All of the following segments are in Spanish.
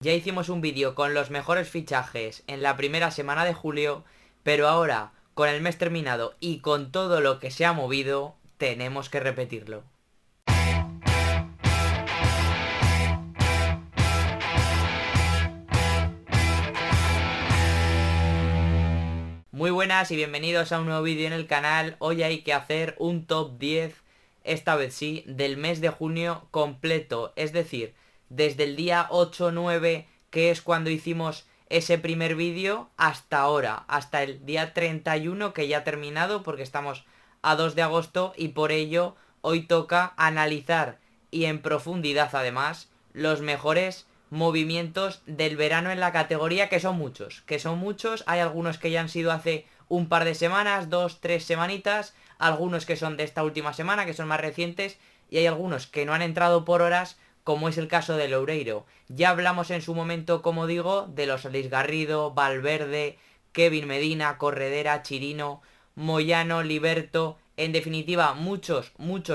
Ya hicimos un vídeo con los mejores fichajes en la primera semana de julio, pero ahora, con el mes terminado y con todo lo que se ha movido, tenemos que repetirlo. Muy buenas y bienvenidos a un nuevo vídeo en el canal. Hoy hay que hacer un top 10, esta vez sí, del mes de junio completo. Es decir, desde el día 8-9, que es cuando hicimos ese primer vídeo, hasta ahora, hasta el día 31, que ya ha terminado porque estamos a 2 de agosto y por ello hoy toca analizar y en profundidad además los mejores movimientos del verano en la categoría, que son muchos, hay algunos que ya han sido hace un par de semanas, 2, 3 semanitas, algunos que son de esta última semana, que son más recientes, y hay algunos que no han entrado por horas, como es el caso de Loureiro. Ya hablamos en su momento, como digo, de los Alex Garrido, Valverde, Kevin Medina, Corredera, Chirino, Moyano, Liberto, en definitiva muchos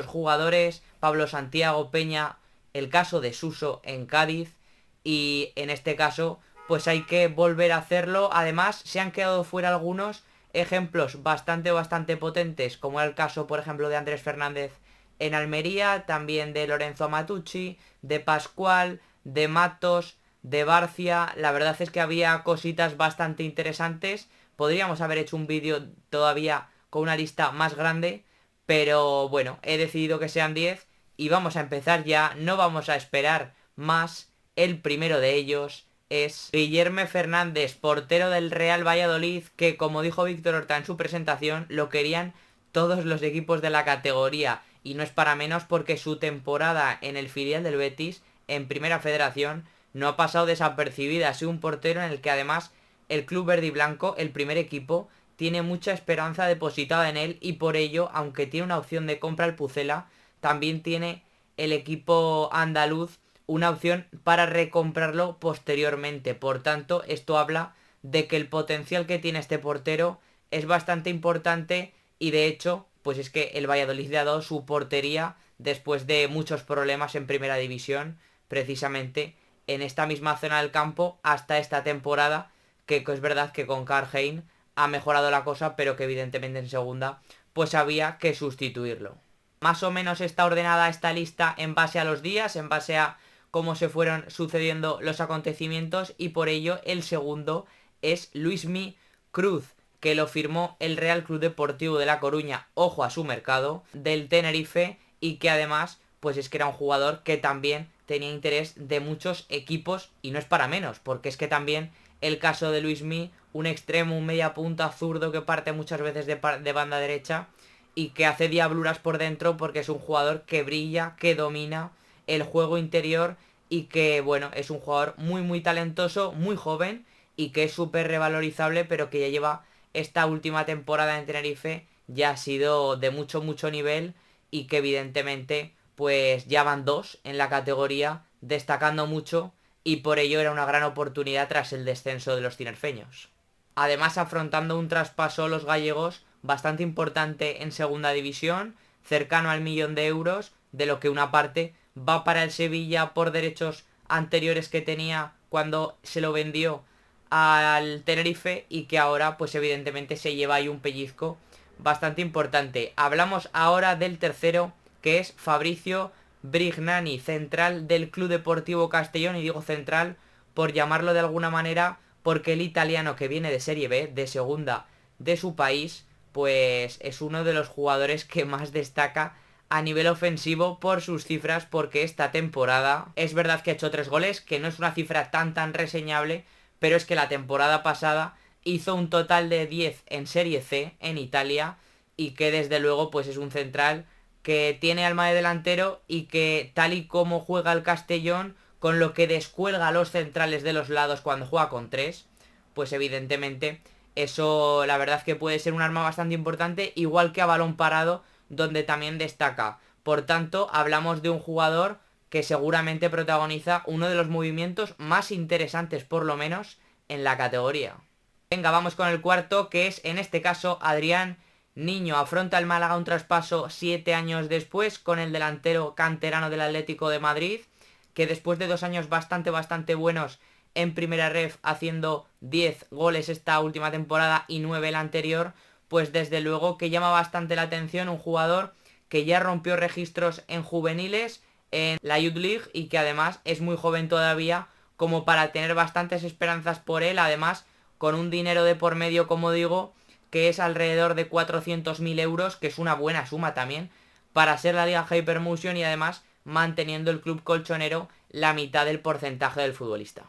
jugadores, Pablo Santiago, Peña, el caso de Suso en Cádiz, y en este caso pues hay que volver a hacerlo. Además se han quedado fuera algunos ejemplos bastante potentes, como el caso por ejemplo de Andrés Fernández en Almería, también de Lorenzo Matucci, de Pascual, de Matos, de Barcia. La verdad es que había cositas bastante interesantes. Podríamos haber hecho un vídeo todavía con una lista más grande, pero bueno, he decidido que sean 10 y vamos a empezar ya, no vamos a esperar más. El primero de ellos es Guillermo Fernández, portero del Real Valladolid, que como dijo Víctor Horta en su presentación, lo querían todos los equipos de la categoría, y no es para menos porque su temporada en el filial del Betis, en Primera Federación, no ha pasado desapercibida. Ha sido un portero en el que además el club verde y blanco, el primer equipo, tiene mucha esperanza depositada en él, y por ello, aunque tiene una opción de compra al Pucela, también tiene el equipo andaluz una opción para recomprarlo posteriormente. Por tanto, esto habla de que el potencial que tiene este portero es bastante importante, y de hecho, pues es que el Valladolid le ha dado su portería después de muchos problemas en primera división, precisamente en esta misma zona del campo hasta esta temporada, que es verdad que con Carheim ha mejorado la cosa, pero que evidentemente en segunda pues había que sustituirlo. Más o menos está ordenada esta lista en base a los días, en base a cómo se fueron sucediendo los acontecimientos, y por ello el segundo es Luismi Cruz, que lo firmó el Real Club Deportivo de La Coruña, ojo a su mercado, del Tenerife, y que además pues es que era un jugador que también tenía interés de muchos equipos, y no es para menos, porque es que también el caso de Luismi, un extremo, un media punta zurdo que parte muchas veces de banda derecha y que hace diabluras por dentro, porque es un jugador que brilla, que domina el juego interior, y que bueno, es un jugador muy talentoso, muy joven, y que es súper revalorizable, pero que ya lleva esta última temporada en Tenerife, ya ha sido de mucho nivel, y que evidentemente pues ya van dos en la categoría destacando mucho, y por ello era una gran oportunidad tras el descenso de los tinerfeños. Además, afrontando un traspaso los gallegos bastante importante en segunda división, cercano al 1.000.000 de euros, de lo que una parte va para el Sevilla por derechos anteriores que tenía cuando se lo vendió al Tenerife, y que ahora pues evidentemente se lleva ahí un pellizco bastante importante. Hablamos ahora del tercero, que es Fabricio Brignani, central del Club Deportivo Castellón, y digo central por llamarlo de alguna manera porque el italiano, que viene de Serie B, de segunda de su país, pues es uno de los jugadores que más destaca a nivel ofensivo por sus cifras, porque esta temporada es verdad que ha hecho 3 goles, que no es una cifra tan reseñable, pero es que la temporada pasada hizo un total de 10 en Serie C en Italia, y que desde luego pues es un central que tiene alma de delantero, y que tal y como juega el Castellón, con lo que descuelga a los centrales de los lados cuando juega con 3, pues evidentemente eso la verdad que puede ser un arma bastante importante, igual que a balón parado, donde también destaca. Por tanto, hablamos de un jugador que seguramente protagoniza uno de los movimientos más interesantes, por lo menos, en la categoría. Venga, vamos con el cuarto, que es en este caso Adrián Niño. Afronta el Málaga un traspaso 7 años después con el delantero canterano del Atlético de Madrid, que después de 2 años bastante buenos en primera ref haciendo 10 goles esta última temporada y 9 la anterior, pues desde luego que llama bastante la atención, un jugador que ya rompió registros en juveniles, en la Youth League, y que además es muy joven todavía como para tener bastantes esperanzas por él, además con un dinero de por medio, como digo, que es alrededor de 400.000 euros, que es una buena suma también para ser la Liga Hypermotion, y además manteniendo el club colchonero la mitad del porcentaje del futbolista.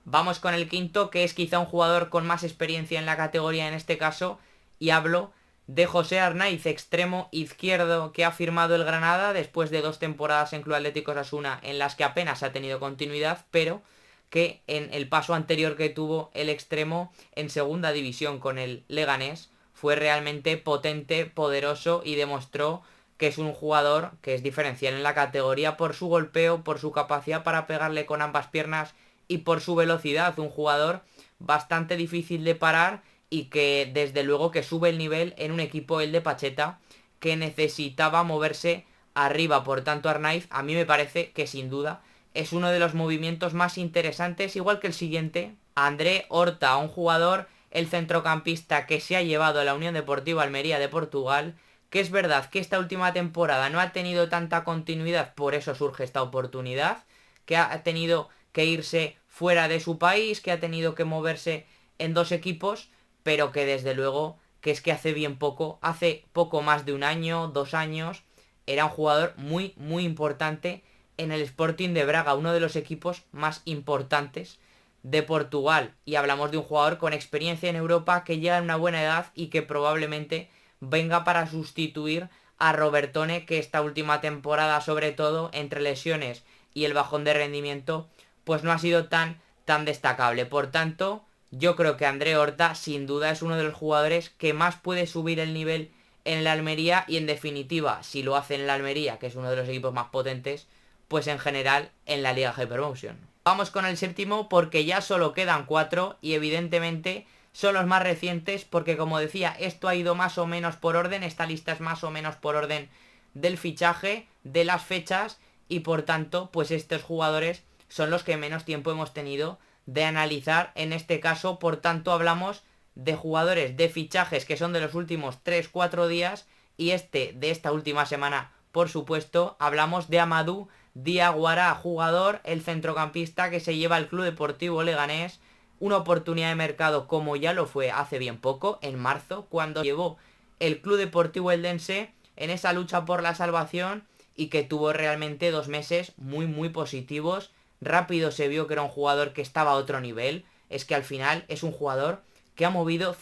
Vamos con el quinto, que es quizá un jugador con más experiencia en la categoría en este caso, y hablo de José Arnaiz, extremo izquierdo que ha firmado el Granada después de 2 temporadas en Club Atlético Osasuna en las que apenas ha tenido continuidad, pero que en el paso anterior que tuvo el extremo en segunda división con el Leganés fue realmente potente, poderoso, y demostró que es un jugador que es diferencial en la categoría por su golpeo, por su capacidad para pegarle con ambas piernas y por su velocidad. Un jugador bastante difícil de parar y que desde luego que sube el nivel en un equipo, el de Pacheta, que necesitaba moverse arriba. Por tanto, Arnaiz a mí me parece que sin duda es uno de los movimientos más interesantes, igual que el siguiente, André Horta, un jugador, el centrocampista que se ha llevado a la Unión Deportiva Almería de Portugal, que es verdad que esta última temporada no ha tenido tanta continuidad, por eso surge esta oportunidad, que ha tenido que irse fuera de su país, que ha tenido que moverse en 2 equipos, pero que desde luego que es que hace poco más de un año, 2 años, era un jugador muy importante en el Sporting de Braga, uno de los equipos más importantes de Portugal, y hablamos de un jugador con experiencia en Europa que llega en una buena edad y que probablemente venga para sustituir a Robertone, que esta última temporada, sobre todo entre lesiones y el bajón de rendimiento, pues no ha sido tan destacable. Por tanto, yo creo que André Horta sin duda es uno de los jugadores que más puede subir el nivel en la Almería, y en definitiva, si lo hace en la Almería, que es uno de los equipos más potentes, pues en general en la Liga Hypermotion. Vamos con el séptimo, porque ya solo quedan 4 y evidentemente son los más recientes, porque como decía, esto ha ido más o menos por orden, esta lista es más o menos por orden del fichaje, de las fechas, y por tanto pues estos jugadores son los que menos tiempo hemos tenido de analizar en este caso. Por tanto hablamos de jugadores de fichajes que son de los últimos 3-4 días, y de esta última semana, por supuesto, hablamos de Amadou Diawara, jugador, el centrocampista que se lleva al Club Deportivo Leganés, una oportunidad de mercado como ya lo fue hace bien poco, en marzo, cuando llevó el Club Deportivo Eldense en esa lucha por la salvación, y que tuvo realmente 2 meses muy positivos. Rápido se vio que era un jugador que estaba a otro nivel. Es que al final es un jugador que ha movido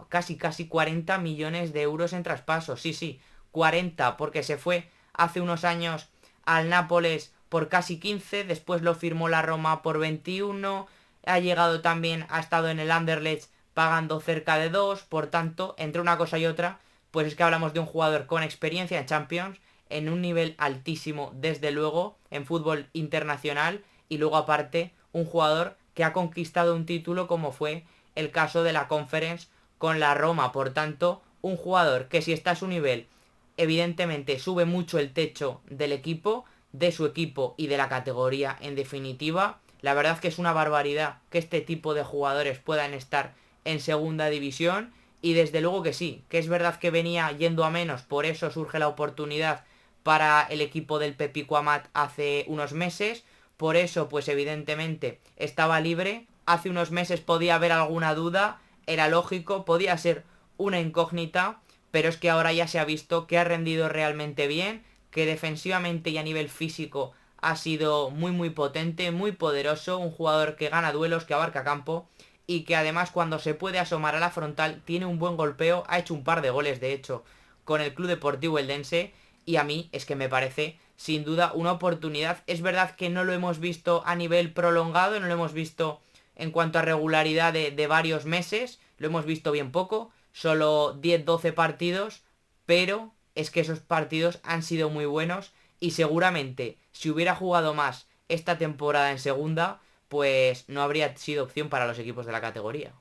casi 40 millones de euros en traspasos. Sí, 40, porque se fue hace unos años al Nápoles por casi 15, después lo firmó la Roma por 21, ha llegado también, ha estado en el Anderlecht pagando cerca de 2, por tanto, entre una cosa y otra, pues es que hablamos de un jugador con experiencia en Champions, en un nivel altísimo, desde luego, en fútbol internacional, y luego aparte, un jugador que ha conquistado un título como fue el caso de la Conference con la Roma. Por tanto, un jugador que si está a su nivel, evidentemente sube mucho el techo del equipo, de su equipo y de la categoría en definitiva. La verdad es que es una barbaridad que este tipo de jugadores puedan estar en segunda división, y desde luego que sí, que es verdad que venía yendo a menos, por eso surge la oportunidad para el equipo del Pepico Amat hace unos meses, por eso pues evidentemente estaba libre, hace unos meses podía haber alguna duda, era lógico, podía ser una incógnita, pero es que ahora ya se ha visto que ha rendido realmente bien, que defensivamente y a nivel físico ha sido muy potente, muy poderoso, un jugador que gana duelos, que abarca campo, y que además cuando se puede asomar a la frontal tiene un buen golpeo, ha hecho un par de goles de hecho con el Club Deportivo Eldense, y a mí es que me parece sin duda una oportunidad. Es verdad que no lo hemos visto a nivel prolongado, no lo hemos visto en cuanto a regularidad de varios meses, lo hemos visto bien poco, solo 10-12 partidos, pero es que esos partidos han sido muy buenos, y seguramente si hubiera jugado más esta temporada en segunda, pues no habría sido opción para los equipos de la categoría.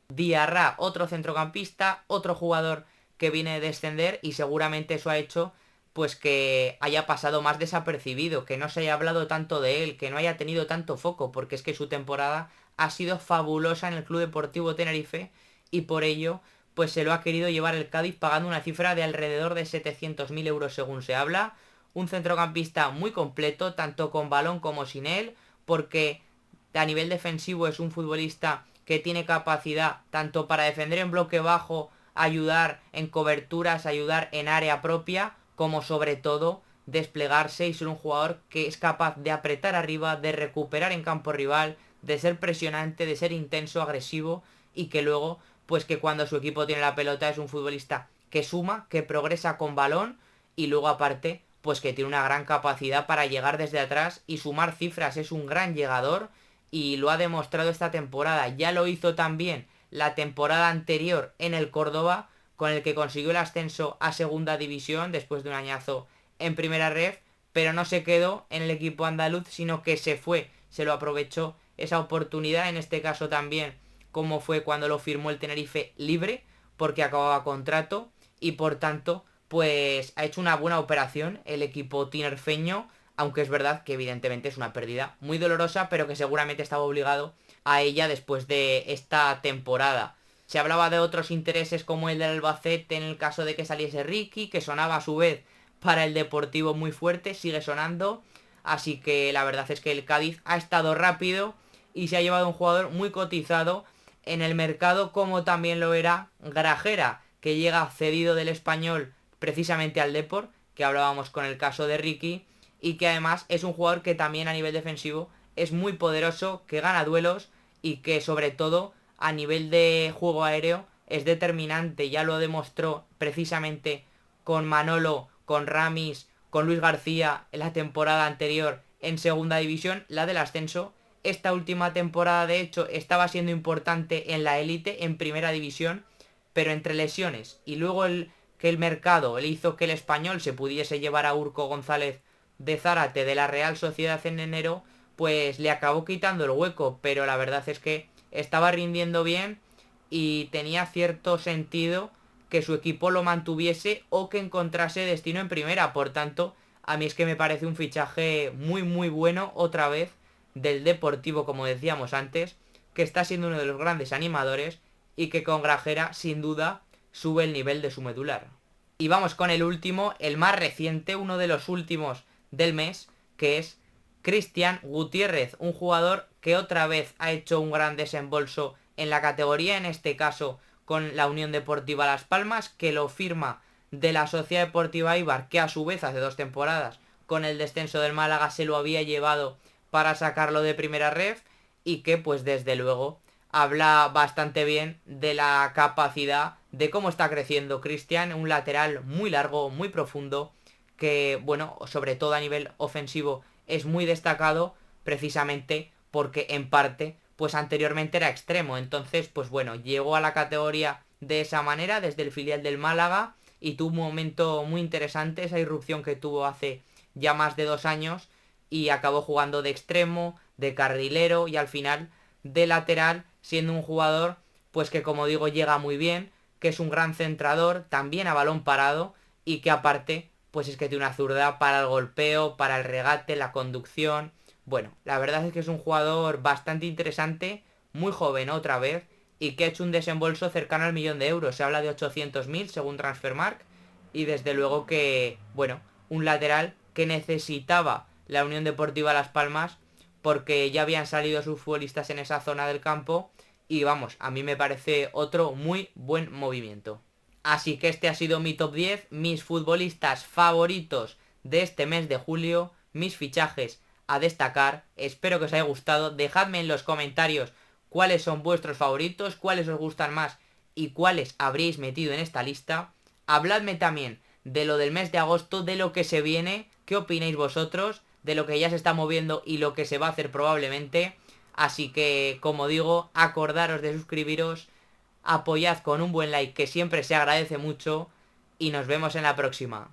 Diarra, otro centrocampista, otro jugador que viene de descender, y seguramente eso ha hecho pues que haya pasado más desapercibido, que no se haya hablado tanto de él, que no haya tenido tanto foco, porque es que su temporada ha sido fabulosa en el Club Deportivo Tenerife y por ello pues se lo ha querido llevar el Cádiz pagando una cifra de alrededor de 700.000 euros según se habla. Un centrocampista muy completo, tanto con balón como sin él, porque a nivel defensivo es un futbolista que tiene capacidad tanto para defender en bloque bajo, ayudar en coberturas, ayudar en área propia, como sobre todo desplegarse y ser un jugador que es capaz de apretar arriba, de recuperar en campo rival, de ser presionante, de ser intenso, agresivo y que luego, pues que cuando su equipo tiene la pelota es un futbolista que suma, que progresa con balón y luego aparte, pues que tiene una gran capacidad para llegar desde atrás y sumar cifras, es un gran llegador y lo ha demostrado esta temporada. Ya lo hizo también la temporada anterior en el Córdoba, con el que consiguió el ascenso a segunda división después de un añazo en primera ref, pero no se quedó en el equipo andaluz, sino que se fue, se lo aprovechó esa oportunidad, en este caso también como fue cuando lo firmó el Tenerife libre, porque acababa contrato y por tanto pues ha hecho una buena operación el equipo tinerfeño, aunque es verdad que evidentemente es una pérdida muy dolorosa, pero que seguramente estaba obligado a ella después de esta temporada. Se hablaba de otros intereses como el del Albacete en el caso de que saliese Ricky, que sonaba a su vez para el Deportivo muy fuerte, sigue sonando, así que la verdad es que el Cádiz ha estado rápido y se ha llevado un jugador muy cotizado en el mercado, como también lo era Grajera, que llega cedido del Español precisamente al Depor, que hablábamos con el caso de Ricky, y que además es un jugador que también a nivel defensivo es muy poderoso, que gana duelos y que sobre todo a nivel de juego aéreo es determinante. Ya lo demostró precisamente con Manolo, con Ramis, con Luis García en la temporada anterior en segunda división, la del ascenso. Esta última temporada de hecho estaba siendo importante en la élite, en primera división, pero entre lesiones y luego que el mercado le hizo que el Español se pudiese llevar a Urco González de Zárate de la Real Sociedad en enero, pues le acabó quitando el hueco, pero la verdad es que estaba rindiendo bien y tenía cierto sentido que su equipo lo mantuviese o que encontrase destino en primera. Por tanto, a mí es que me parece un fichaje muy muy bueno otra vez del Deportivo, como decíamos antes, que está siendo uno de los grandes animadores y que con Grajera sin duda sube el nivel de su medular. Y vamos con el último, el más reciente, uno de los últimos del mes, que es Cristian Gutiérrez, un jugador que otra vez ha hecho un gran desembolso en la categoría, en este caso con la Unión Deportiva Las Palmas, que lo firma de la Sociedad Deportiva Eibar, que a su vez hace 2 temporadas con el descenso del Málaga se lo había llevado para sacarlo de primera ref y que pues desde luego habla bastante bien de la capacidad de cómo está creciendo Cristian, un lateral muy largo, muy profundo, que bueno, sobre todo a nivel ofensivo es muy destacado precisamente porque en parte pues anteriormente era extremo, entonces pues bueno, llegó a la categoría de esa manera desde el filial del Málaga y tuvo un momento muy interesante, esa irrupción que tuvo hace ya más de 2 años y acabó jugando de extremo, de carrilero y al final de lateral, siendo un jugador pues que como digo llega muy bien, que es un gran centrador, también a balón parado y que aparte pues es que tiene una zurda para el golpeo, para el regate, la conducción. Bueno, la verdad es que es un jugador bastante interesante, muy joven otra vez y que ha hecho un desembolso cercano al 1.000.000 de euros. Se habla de 800.000 según Transfermarkt y desde luego que, bueno, un lateral que necesitaba la Unión Deportiva Las Palmas porque ya habían salido sus futbolistas en esa zona del campo y vamos, a mí me parece otro muy buen movimiento. Así que este ha sido mi top 10, mis futbolistas favoritos de este mes de julio, mis fichajes a destacar. Espero que os haya gustado. Dejadme en los comentarios cuáles son vuestros favoritos, cuáles os gustan más y cuáles habréis metido en esta lista. Habladme también de lo del mes de agosto, de lo que se viene, qué opináis vosotros, de lo que ya se está moviendo y lo que se va a hacer probablemente. Así que, como digo, acordaros de suscribiros, apoyad con un buen like que siempre se agradece mucho y nos vemos en la próxima.